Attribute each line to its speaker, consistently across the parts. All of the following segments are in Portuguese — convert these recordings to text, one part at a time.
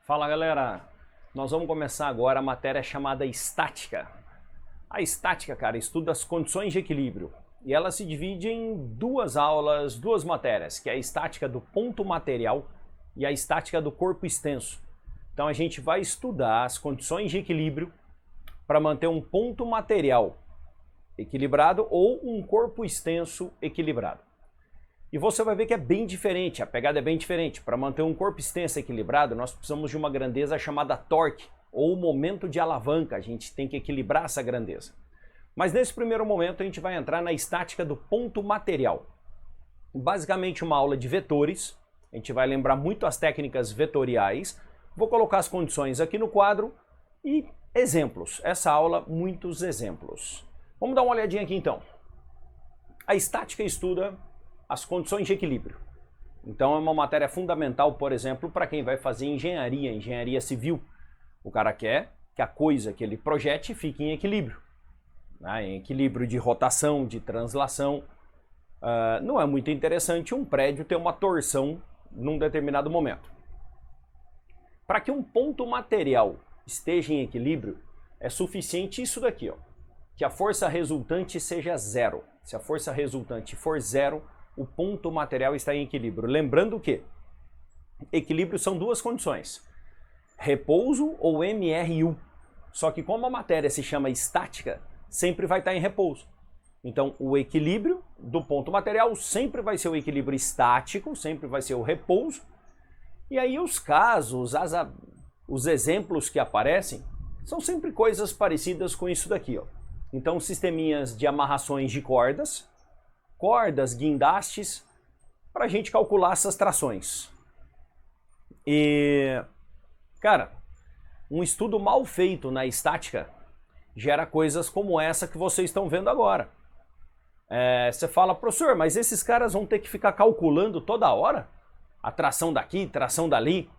Speaker 1: Fala galera, nós vamos começar agora a matéria chamada estática. A estática, cara, estuda as condições de equilíbrio e ela se divide em duas aulas, duas matérias, que é a estática do ponto material e a estática do corpo extenso. Então a gente vai estudar as condições de equilíbrio para manter um ponto material equilibrado ou um corpo extenso equilibrado. E você vai ver que é bem diferente, a pegada é bem diferente. Para manter um corpo extenso equilibrado, nós precisamos de uma grandeza chamada torque, ou momento de alavanca. A gente tem que equilibrar essa grandeza. Mas nesse primeiro momento a gente vai entrar na estática do ponto material. Basicamente uma aula de vetores, a gente vai lembrar muito as técnicas vetoriais. Vou colocar as condições aqui no quadro e exemplos. Essa aula, muitos exemplos. Vamos dar uma olhadinha aqui então. A estática estuda as condições de equilíbrio. Então é uma matéria fundamental, por exemplo, para quem vai fazer engenharia civil. O cara quer que a coisa que ele projete fique em equilíbrio. Né? Em equilíbrio de rotação, de translação. Não é muito interessante um prédio ter uma torção num determinado momento. Para que um ponto material esteja em equilíbrio, é suficiente isso daqui, ó, que a força resultante seja zero. Se a força resultante for zero, o ponto material está em equilíbrio. Lembrando que equilíbrio são duas condições, repouso ou MRU. Só que como a matéria se chama estática, sempre vai estar em repouso. Então o equilíbrio do ponto material sempre vai ser o equilíbrio estático, sempre vai ser o repouso. E aí os casos, os exemplos que aparecem, são sempre coisas parecidas com isso daqui, ó. Então sisteminhas de amarrações de cordas, guindastes, para a gente calcular essas trações. E, cara, um estudo mal feito na estática gera coisas como essa que vocês estão vendo agora. Você fala, professor, mas esses caras vão ter que ficar calculando toda hora? A tração daqui, tração dali?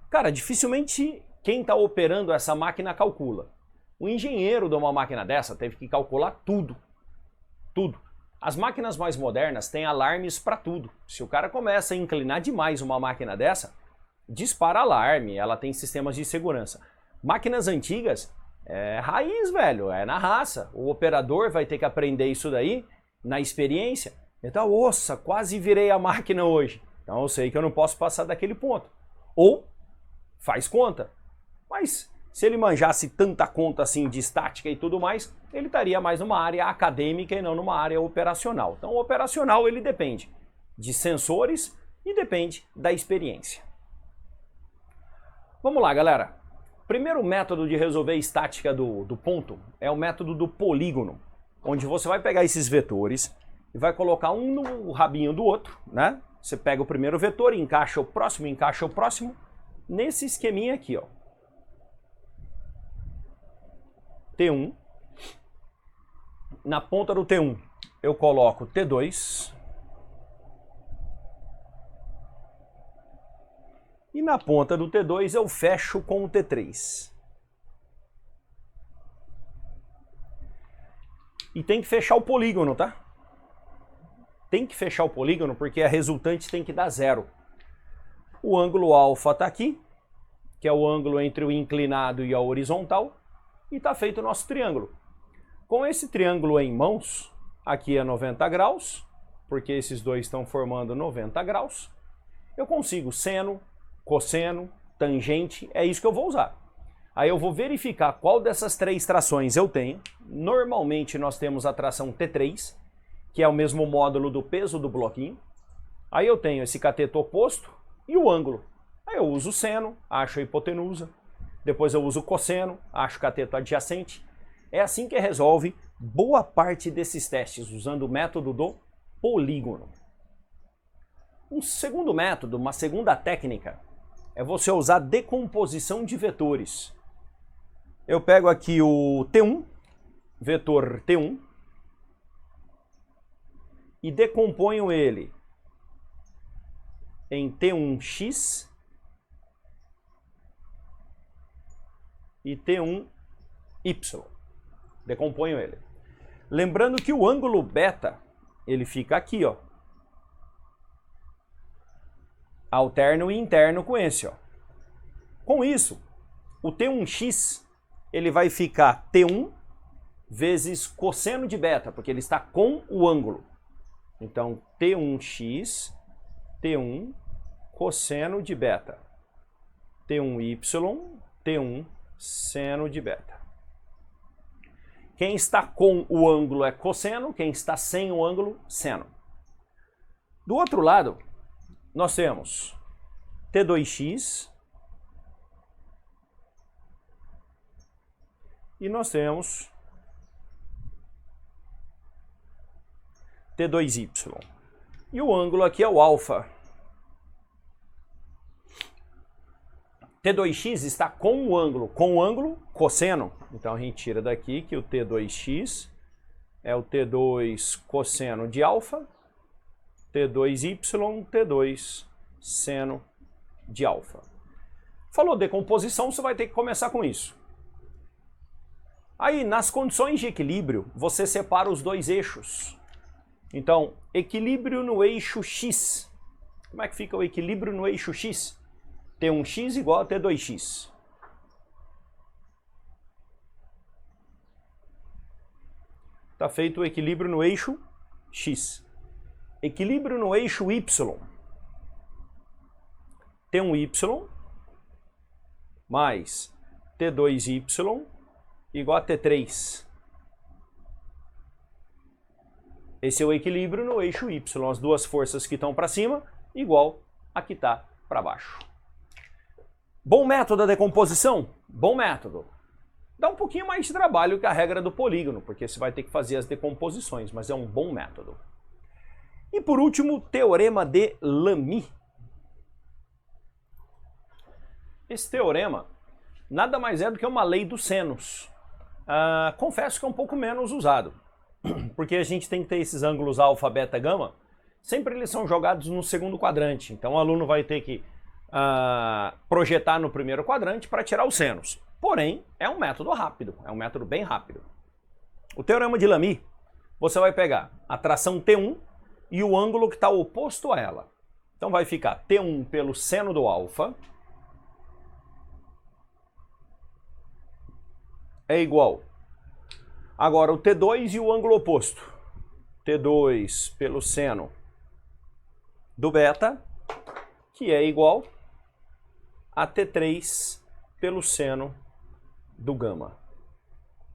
Speaker 1: Cara, dificilmente quem está operando essa máquina calcula. O engenheiro de uma máquina dessa teve que calcular tudo. Tudo. As máquinas mais modernas têm alarmes para tudo. Se o cara começa a inclinar demais uma máquina dessa, dispara alarme, ela tem sistemas de segurança. Máquinas antigas, é raiz, velho, é na raça. O operador vai ter que aprender isso daí na experiência. Então, nossa, quase virei a máquina hoje. Então eu sei que eu não posso passar daquele ponto. Ou faz conta. Mas se ele manjasse tanta conta assim de estática e tudo mais, ele estaria mais numa área acadêmica e não numa área operacional. Então o operacional ele depende de sensores e depende da experiência. Vamos lá, galera. Primeiro método de resolver a estática do ponto é o método do polígono, onde você vai pegar esses vetores e vai colocar um no rabinho do outro, né? Você pega o primeiro vetor, encaixa o próximo, nesse esqueminha aqui, ó. T1, na ponta do T1 eu coloco T2 e na ponta do T2 eu fecho com o T3. E tem que fechar o polígono, tá? Tem que fechar o polígono porque a resultante tem que dar zero. O ângulo alfa está aqui, que é o ângulo entre o inclinado e a horizontal. E está feito o nosso triângulo. Com esse triângulo em mãos, aqui é 90 graus, porque esses dois estão formando 90 graus, eu consigo seno, cosseno, tangente, é isso que eu vou usar. Aí eu vou verificar qual dessas três trações eu tenho. Normalmente nós temos a tração T3, que é o mesmo módulo do peso do bloquinho. Aí eu tenho esse cateto oposto e o ângulo. Aí eu uso o seno, acho a hipotenusa. Depois eu uso o cosseno, acho o cateto adjacente. É assim que resolve boa parte desses testes, usando o método do polígono. Um segundo método, uma segunda técnica, é você usar decomposição de vetores. Eu pego aqui o T1, vetor T1, e decomponho ele em T1x e T1y. Decomponho ele. Lembrando que o ângulo beta, ele fica aqui, ó. Alterno e interno com esse, ó. Com isso, o T1x ele vai ficar T1 vezes cosseno de beta, porque ele está com o ângulo. Então, T1x, T1 cosseno de beta. T1y, T1 seno de beta. Quem está com o ângulo é cosseno, quem está sem o ângulo, seno. Do outro lado, nós temos T2x e nós temos T2y. E o ângulo aqui é o alfa. T2x está com o ângulo cosseno. Então a gente tira daqui que o T2x é o T2 cosseno de alfa, T2y, T2 seno de alfa. Falou decomposição, você vai ter que começar com isso. Aí, nas condições de equilíbrio, você separa os dois eixos. Então, equilíbrio no eixo x. Como é que fica o equilíbrio no eixo x? T1x igual a T2x. Está feito o equilíbrio no eixo x. Equilíbrio no eixo y. T1y mais T2y igual a T3. Esse é o equilíbrio no eixo y. As duas forças que estão para cima igual a que está para baixo. Bom método a decomposição? Bom método. Dá um pouquinho mais de trabalho que a regra do polígono, porque você vai ter que fazer as decomposições, mas é um bom método. E por último, teorema de Lamy. Esse teorema nada mais é do que uma lei dos senos. Confesso que é um pouco menos usado, porque a gente tem que ter esses ângulos alfa, beta, gama, sempre eles são jogados no segundo quadrante, então o aluno vai ter que projetar no primeiro quadrante para tirar os senos. Porém, é um método rápido, é um método bem rápido. O teorema de Lamy, você vai pegar a tração T1 e o ângulo que está oposto a ela. Então vai ficar T1 pelo seno do alfa é igual. Agora o T2 e o ângulo oposto. T2 pelo seno do beta, que é igual a T3 pelo seno do gama.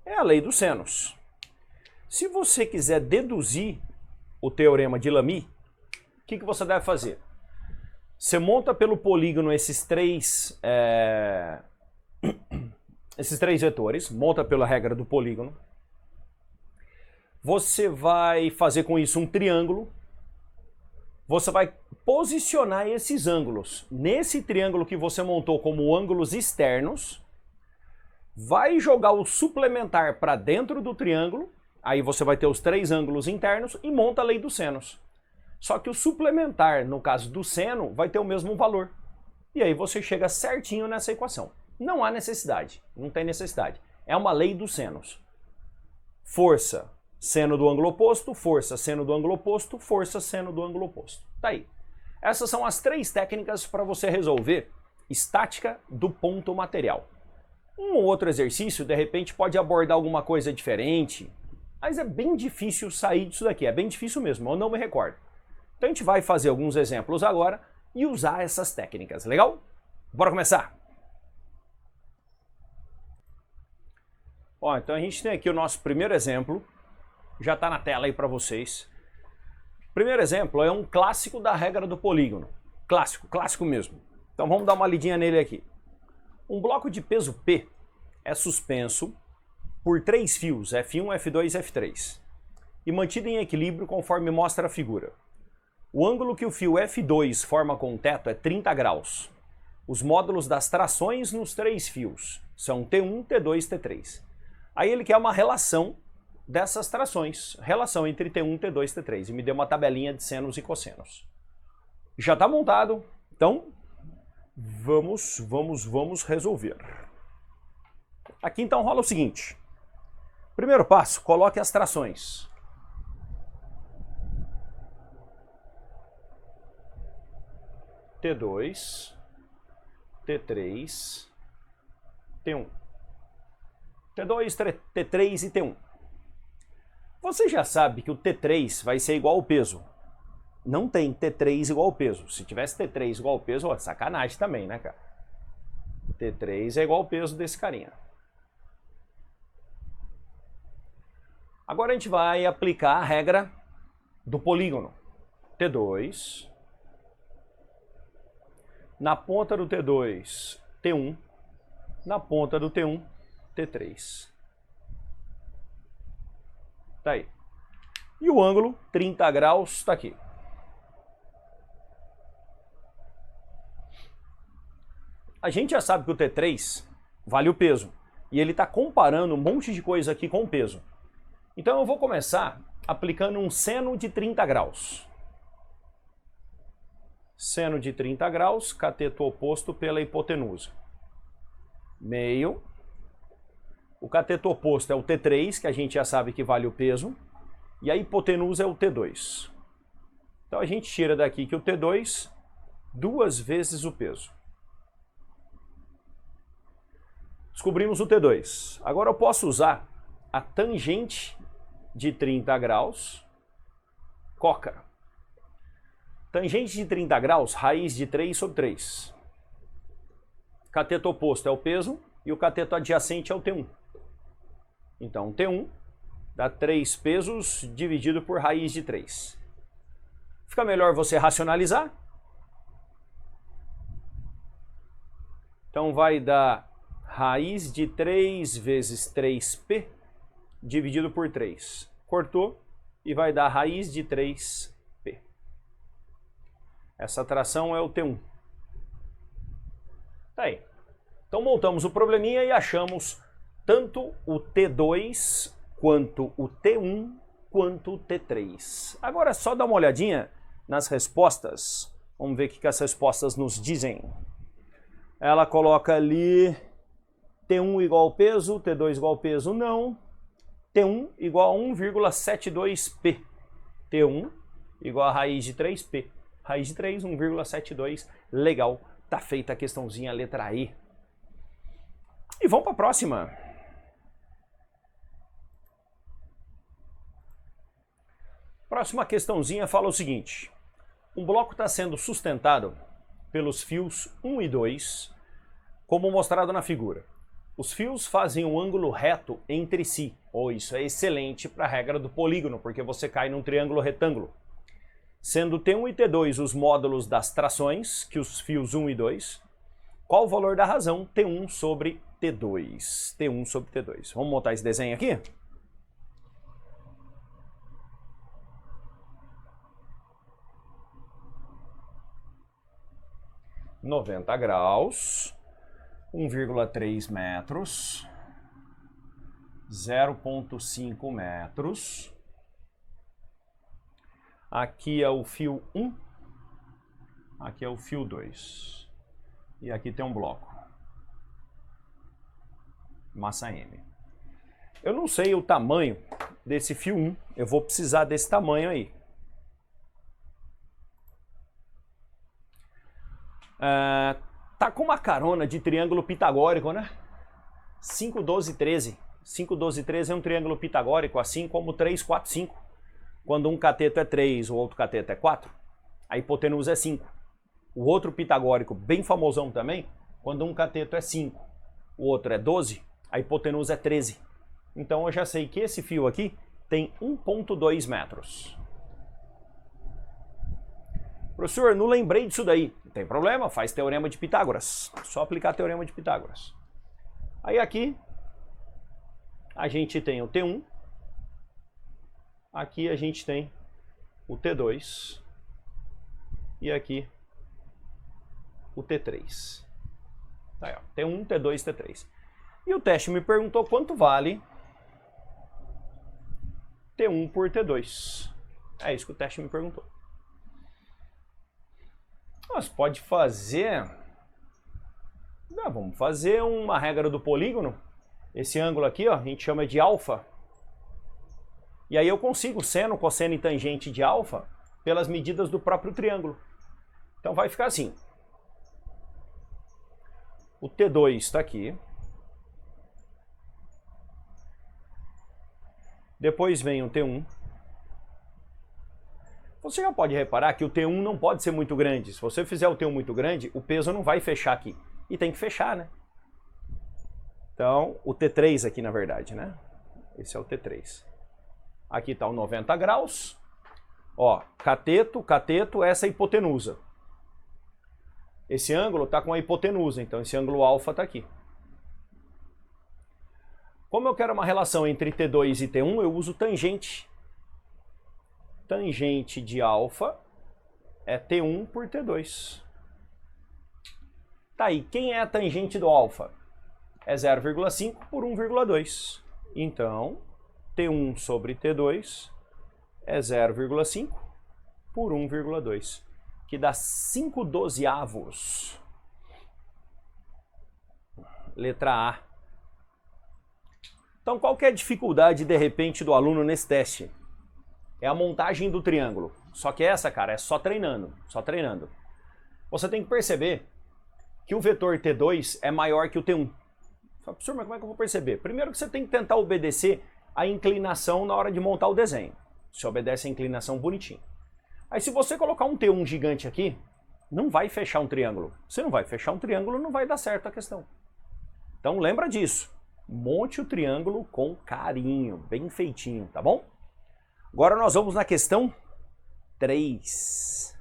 Speaker 1: É a lei dos senos. Se você quiser deduzir o teorema de Lamy, o que você deve fazer? Você monta pelo polígono esses três vetores, monta pela regra do polígono. Você vai fazer com isso um triângulo. Você vai posicionar esses ângulos nesse triângulo que você montou como ângulos externos. Vai jogar o suplementar para dentro do triângulo. Aí você vai ter os três ângulos internos e monta a lei dos senos. Só que o suplementar, no caso do seno, vai ter o mesmo valor. E aí você chega certinho nessa equação. Não há necessidade, não tem necessidade. É uma lei dos senos. Força, seno do ângulo oposto, força, seno do ângulo oposto, força, seno do ângulo oposto. Tá aí. Essas são as três técnicas para você resolver estática do ponto material. Um ou outro exercício, de repente, pode abordar alguma coisa diferente, mas é bem difícil sair disso daqui, é bem difícil mesmo, eu não me recordo. Então a gente vai fazer alguns exemplos agora e usar essas técnicas, legal? Bora começar! Ó, então a gente tem aqui o nosso primeiro exemplo, já está na tela aí para vocês. O primeiro exemplo é um clássico da regra do polígono, clássico mesmo. Então vamos dar uma lidinha nele aqui. Um bloco de peso P é suspenso por três fios, F1, F2 e F3, e mantido em equilíbrio conforme mostra a figura. O ângulo que o fio F2 forma com o teto é 30 graus. Os módulos das trações nos três fios são T1, T2 e T3. Aí ele quer uma relação dessas trações, relação entre T1, T2 e T3, e me deu uma tabelinha de senos e cossenos. Já está montado, então vamos resolver. Aqui então rola o seguinte. Primeiro passo, coloque as trações. T2, T3, T1. T2, T3 e T1. Você já sabe que o T3 vai ser igual ao peso. Não tem T3 igual ao peso. Se tivesse T3 igual ao peso, ó, sacanagem também, né, cara? T3 é igual ao peso desse carinha. Agora a gente vai aplicar a regra do polígono. T2. Na ponta do T2, T1. Na ponta do T1, T3. Tá aí. E o ângulo, 30 graus, está aqui. A gente já sabe que o T3 vale o peso. E ele está comparando um monte de coisa aqui com o peso. Então eu vou começar aplicando um seno de 30 graus. Seno de 30 graus, cateto oposto pela hipotenusa. Meio. O cateto oposto é o T3, que a gente já sabe que vale o peso, e a hipotenusa é o T2. Então a gente tira daqui que o T2, 2 vezes o peso. Descobrimos o T2. Agora eu posso usar a tangente de 30 graus, coca. Tangente de 30 graus, raiz de 3 sobre 3. Cateto oposto é o peso e o cateto adjacente é o T1. Então, T1 dá 3 pesos dividido por raiz de 3. Fica melhor você racionalizar. Então, vai dar raiz de 3 vezes 3P dividido por 3. Cortou e vai dar raiz de 3P. Essa tração é o T1. Tá aí. Então, montamos o probleminha e achamos tanto o T2, quanto o T1, quanto o T3. Agora é só dar uma olhadinha nas respostas. Vamos ver o que as respostas nos dizem. Ela coloca ali T1 igual ao peso, T2 igual ao peso, não. T1 igual a 1,72P. T1 igual a raiz de 3P. Raiz de 3, 1,72. Legal, tá feita a questãozinha letra E. E vamos para a próxima. Próxima questãozinha fala o seguinte. Um bloco está sendo sustentado pelos fios 1 e 2, como mostrado na figura. Os fios fazem um ângulo reto entre si. Isso é excelente para a regra do polígono, porque você cai num triângulo retângulo. Sendo T1 e T2 os módulos das trações, que os fios 1 e 2, qual o valor da razão T1 sobre T2? T1 sobre T2. Vamos montar esse desenho aqui? (90 graus), 1,3 metros, 0,5 metros. Aqui é o fio 1, aqui é o fio 2. E aqui tem um bloco. Massa M. Eu não sei o tamanho desse fio 1, eu vou precisar desse tamanho aí. Tá com uma carona de triângulo pitagórico, né? 5, 12, 13. 5, 12, 13 é um triângulo pitagórico, assim como 3, 4, 5. Quando um cateto é 3, o outro cateto é 4, a hipotenusa é 5. O outro pitagórico, bem famosão também, quando um cateto é 5, o outro é 12, a hipotenusa é 13. Então eu já sei que esse fio aqui tem 1,2 metros. Professor, não lembrei disso daí. Não tem problema, faz teorema de Pitágoras. Só aplicar teorema de Pitágoras. Aí aqui a gente tem o T1. Aqui a gente tem o T2. E aqui o T3. Aí, ó, T1, T2, T3. E o teste me perguntou quanto vale T1 por T2. É isso que o teste me perguntou. Nós pode fazer... vamos fazer uma regra do polígono. Esse ângulo aqui, ó, a gente chama de alfa. E aí eu consigo seno, cosseno e tangente de alfa pelas medidas do próprio triângulo. Então vai ficar assim. O T2 está aqui. Depois vem o T1. Você já pode reparar que o T1 não pode ser muito grande. Se você fizer o T1 muito grande, o peso não vai fechar aqui. E tem que fechar, né? Então, o T3 aqui, na verdade, né? Esse é o T3. Aqui está o 90 graus. Ó, cateto, cateto, essa é a hipotenusa. Esse ângulo está com a hipotenusa, então esse ângulo alfa está aqui. Como eu quero uma relação entre T2 e T1, eu uso tangente. Tangente de alfa é T1 por T2. Tá aí, quem é a tangente do alfa? É 0,5 por 1,2. Então, T1 sobre T2 é 0,5 por 1,2, que dá 5/12. Letra A. Então, qual que é a dificuldade, de repente, do aluno nesse teste? É a montagem do triângulo. Só que essa, cara, é só treinando, só treinando. Você tem que perceber que o vetor T2 é maior que o T1. Professor, mas como é que eu vou perceber? Primeiro que você tem que tentar obedecer a inclinação na hora de montar o desenho. Você obedece a inclinação bonitinho. Aí se você colocar um T1 gigante aqui, não vai fechar um triângulo. Se não vai fechar um triângulo, não vai dar certo a questão. Então lembra disso. Monte o triângulo com carinho, bem feitinho, tá bom? Agora nós vamos na questão 3.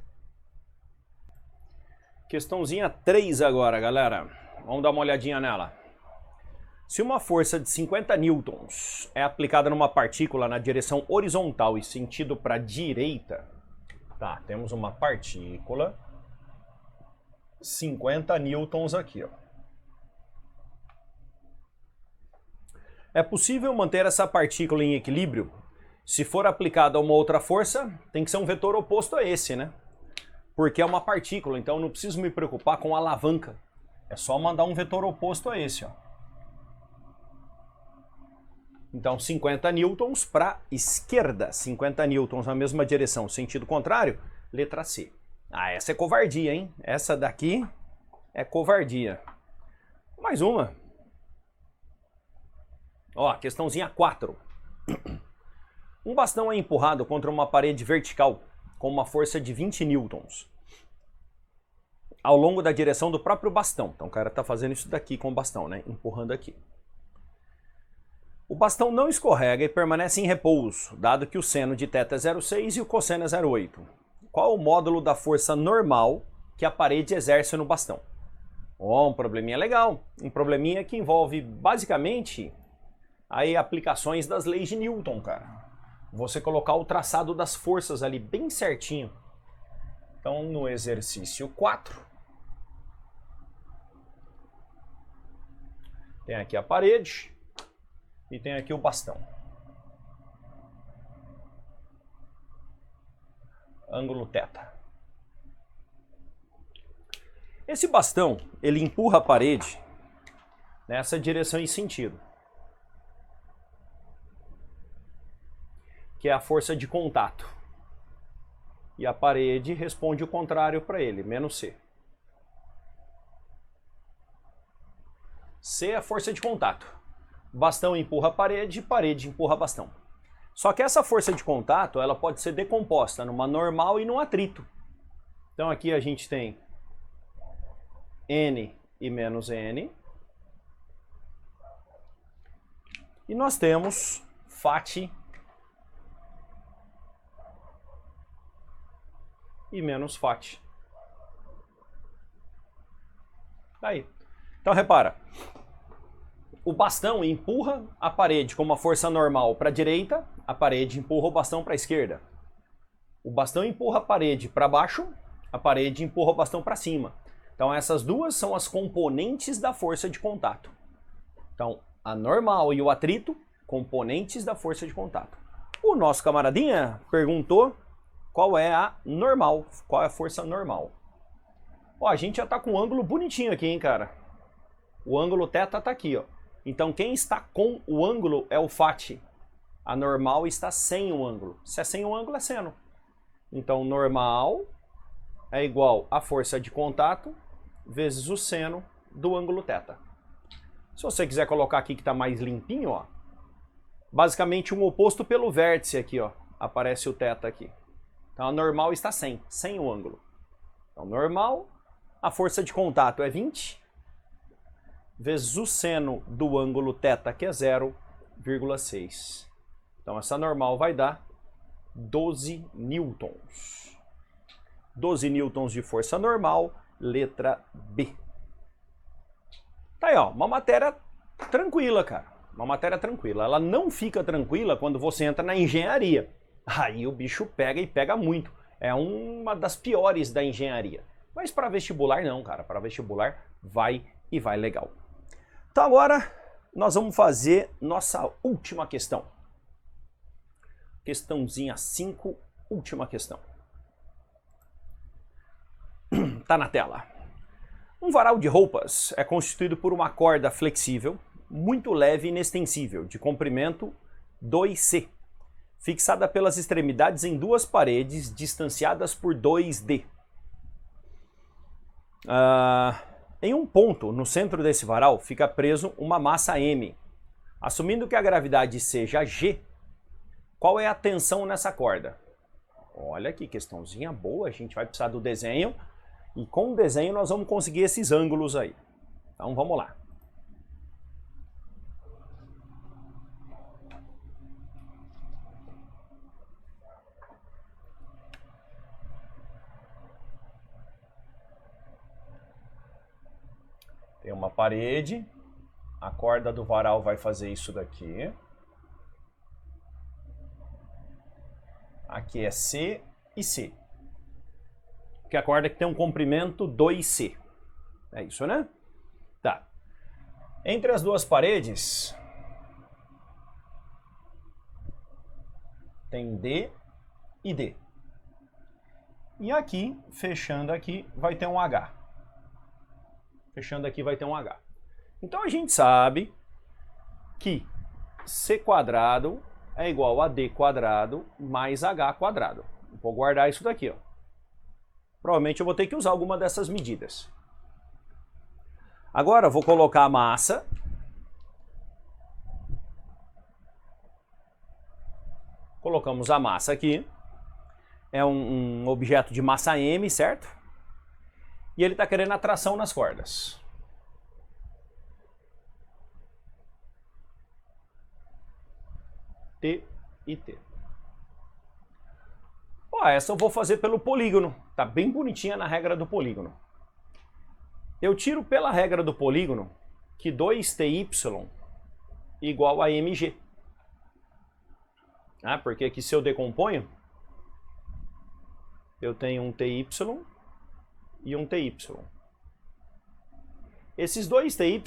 Speaker 1: Questãozinha 3 agora, galera. Vamos dar uma olhadinha nela. Se uma força de 50 newtons é aplicada numa partícula na direção horizontal e sentido para a direita, tá, temos uma partícula, 50 newtons aqui, ó. É possível manter essa partícula em equilíbrio? Se for aplicada uma outra força, tem que ser um vetor oposto a esse, né? Porque é uma partícula, então não preciso me preocupar com a alavanca. É só mandar um vetor oposto a esse, ó. Então 50 newtons para esquerda, 50 newtons na mesma direção, sentido contrário, letra C. Ah, essa é covardia, hein? Essa daqui é covardia. Mais uma. Ó, questãozinha 4. Um bastão é empurrado contra uma parede vertical com uma força de 20 newtons ao longo da direção do próprio bastão. Então o cara está fazendo isso daqui com o bastão, né? Empurrando aqui. O bastão não escorrega e permanece em repouso, dado que o seno de θ é 0,6 e o cosseno é 0,8. Qual o módulo da força normal que a parede exerce no bastão? Um probleminha legal. Um probleminha que envolve basicamente aí aplicações das leis de Newton, cara. Você colocar o traçado das forças ali bem certinho. Então, no exercício 4, tem aqui a parede e tem aqui o bastão. Ângulo θ. Esse bastão, ele empurra a parede nessa direção e sentido, que é a força de contato. E a parede responde o contrário para ele, menos C. C é a força de contato. Bastão empurra a parede, parede empurra bastão. Só que essa força de contato, ela pode ser decomposta numa normal e num atrito. Então aqui a gente tem N e menos N. E nós temos φ e menos φ. Daí. Então repara, o bastão empurra a parede com uma força normal para a direita, a parede empurra o bastão para a esquerda. O bastão empurra a parede para baixo, a parede empurra o bastão para cima. Então essas duas são as componentes da força de contato. Então a normal e o atrito, componentes da força de contato. O nosso camaradinha perguntou qual é a normal, qual é a força normal. Ó, a gente já tá com um ângulo bonitinho aqui, hein, cara. O ângulo θ tá aqui, ó. Então quem está com o ângulo é o φ. A normal está sem o ângulo. Se é sem o ângulo, é seno. Então normal é igual a força de contato vezes o seno do ângulo θ. Se você quiser colocar aqui que está mais limpinho, ó, basicamente um oposto pelo vértice aqui, ó, aparece o θ aqui. Então a normal está 100 o ângulo. Então normal, a força de contato é 20, vezes o seno do ângulo θ, que é 0,6. Então essa normal vai dar 12 newtons. 12 newtons de força normal, letra B. Tá aí, ó, uma matéria tranquila, cara. Uma matéria tranquila. Ela não fica tranquila quando você entra na engenharia. Aí o bicho pega e pega muito. É uma das piores da engenharia. Mas para vestibular não, cara. Para vestibular vai e vai legal. Então agora nós vamos fazer nossa última questão. Questãozinha 5, última questão. Tá na tela. Um varal de roupas é constituído por uma corda flexível, muito leve e inextensível, de comprimento 2C, fixada pelas extremidades em duas paredes distanciadas por 2D. Em um ponto no centro desse varal fica preso uma massa M. Assumindo que a gravidade seja G, qual é a tensão nessa corda? Olha que questãozinha boa, a gente vai precisar do desenho. E com o desenho nós vamos conseguir esses ângulos aí. Então vamos lá. Tem uma parede, a corda do varal vai fazer isso daqui. Aqui é C e C. Que a corda que tem um comprimento 2C. É isso, né? Tá. Entre as duas paredes tem D e D. E aqui, fechando aqui, vai ter um H. Fechando aqui vai ter um H. Então a gente sabe que C quadrado é igual a D quadrado mais H quadrado. Vou guardar isso daqui, ó. Provavelmente eu vou ter que usar alguma dessas medidas. Agora eu vou colocar a massa. Colocamos a massa aqui. É um objeto de massa M, certo? E ele está querendo atração nas cordas. T e T. Essa eu vou fazer pelo polígono. Tá bem bonitinha na regra do polígono. Eu tiro pela regra do polígono que 2ty igual a mg. Porque aqui se eu decomponho, eu tenho um ty e um ty. Esses dois ty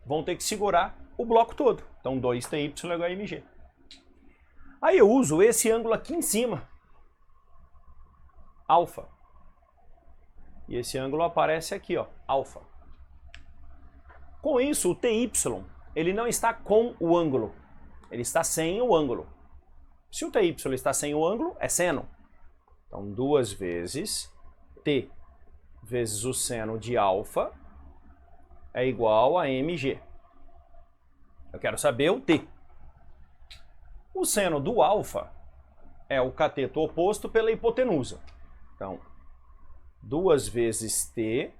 Speaker 1: vão ter que segurar o bloco todo. Então 2ty igual a mg. Aí eu uso esse ângulo aqui em cima, alfa. E esse ângulo aparece aqui, ó, alfa. Com isso, o TY, ele não está com o ângulo, ele está sem o ângulo. Se o TY está sem o ângulo, é seno. Então, 2 vezes T vezes o seno de alfa é igual a mg. Eu quero saber o T. O seno do alfa é o cateto oposto pela hipotenusa. Então, 2 vezes T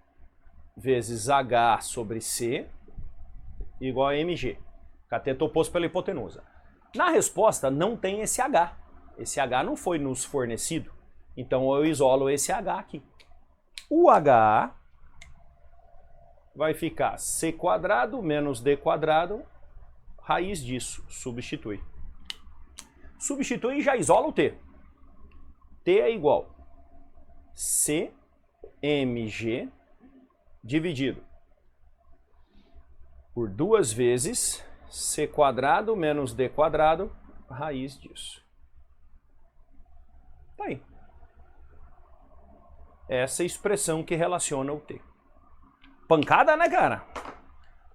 Speaker 1: vezes H sobre C igual a mg. Cateto oposto pela hipotenusa. Na resposta não tem esse H. Esse H não foi nos fornecido. Então eu isolo esse H aqui. O H vai ficar C quadrado menos D quadrado, raiz disso, substitui. Substitui e já isola o T. T é igual CMG dividido por 2 vezes C quadrado menos D quadrado, raiz disso. Tá aí. Essa é a expressão que relaciona o T. Pancada, né, cara?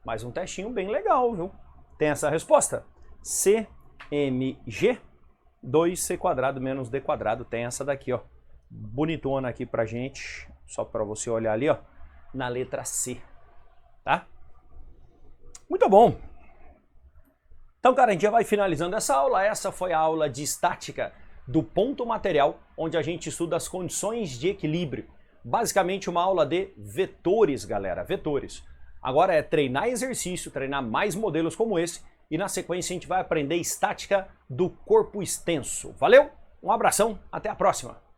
Speaker 1: Mas um testinho bem legal, viu? Tem essa resposta. CMG 2C quadrado menos D quadrado. Tem essa daqui, ó. Bonitona aqui pra gente. Só pra você olhar ali, ó. Na letra C. tá? Muito bom. Então, cara, a gente já vai finalizando essa aula. Essa foi a aula de estática do ponto material, onde a gente estuda as condições de equilíbrio. Basicamente uma aula de vetores, galera, vetores. Agora é treinar exercício, treinar mais modelos como esse e na sequência a gente vai aprender estática do corpo extenso. Valeu? Um abração, até a próxima!